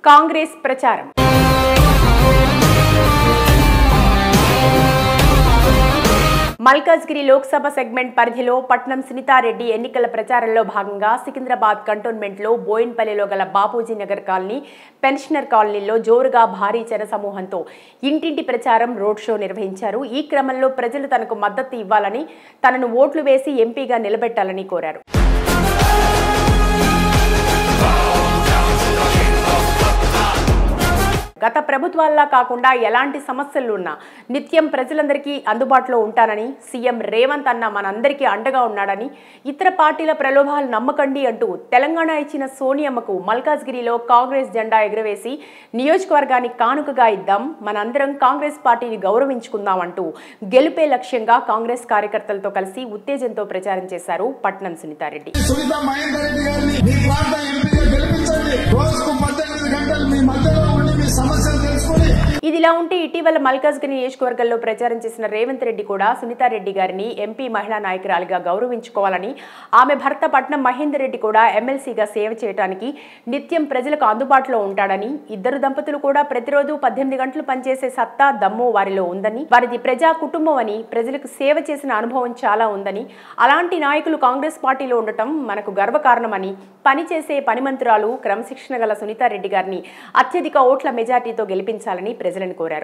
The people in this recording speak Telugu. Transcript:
కాంగ్రెస్ ప్రచారం. మల్కాజ్గిరి లోక్సభ సెగ్మెంట్ పరిధిలో పట్నం సునీతారెడ్డి ఎన్నికల ప్రచారంలో భాగంగా సికింద్రాబాద్ కంటోన్మెంట్లో బోయిన్పల్లిలో గల బాపూజీ నగర్ కాలనీ, పెన్షనర్ కాలనీలో జోరుగా భారీ జనసమూహంతో ఇంటింటి ప్రచారం రోడ్ షో నిర్వహించారు. ఈ క్రమంలో ప్రజలు తనకు మద్దతు ఇవ్వాలని, తనను ఓట్లు వేసి ఎంపీగా నిలబెట్టాలని కోరారు. గత ప్రభుత్వాల్లా కాకుండా ఎలాంటి సమస్యలున్నా నిత్యం ప్రజలందరికీ అందుబాటులో ఉంటానని, సీఎం రేవంత్ అన్న మనందరికీ అండగా ఉన్నాడని, ఇతర పార్టీల ప్రలోభాలు నమ్మకండి అంటూ తెలంగాణ ఇచ్చిన సోనియమ్మకు మల్కాజ్గిరిలో కాంగ్రెస్ జెండా ఎగురవేసి నియోజకవర్గాన్ని కానుకగా ఇద్దాం, మనందరం కాంగ్రెస్ పార్టీని గౌరవించుకుందాం అంటూ గెలుపే లక్ష్యంగా కాంగ్రెస్ కార్యకర్తలతో కలిసి ఉత్తేజంతో ప్రచారం చేశారు పట్నం సునీతారెడ్డి. ఇదిలా ఉంటే ఇటీవల మల్కాజ్గిరి నియోజకవర్గంలో ప్రచారం చేసిన రేవంత్ రెడ్డి కూడా సునీతారెడ్డి గారిని ఎంపీ మహిళా నాయకురాలిగా గౌరవించుకోవాలని, ఆమె భర్త పట్నం మహేందర్ రెడ్డి కూడా ఎమ్మెల్సీగా సేవ చేయడానికి నిత్యం ప్రజలకు అందుబాటులో ఉంటాడని, ఇద్దరు దంపతులు కూడా ప్రతిరోజు 18 గంటలు పనిచేసే సత్తా దమ్ము వారిలో ఉందని, వారిది ప్రజా కుటుంబం అని, ప్రజలకు సేవ చేసిన అనుభవం చాలా ఉందని, అలాంటి నాయకులు కాంగ్రెస్ పార్టీలో ఉండటం మనకు గర్వకారణమని, పనిచేసే పనిమంతురాలు, క్రమశిక్షణ గల సునీతారెడ్డి గారిని అత్యధిక ఓట్ల మెజార్టీతో గెలిపించాలని ప్రజలను కోరారు.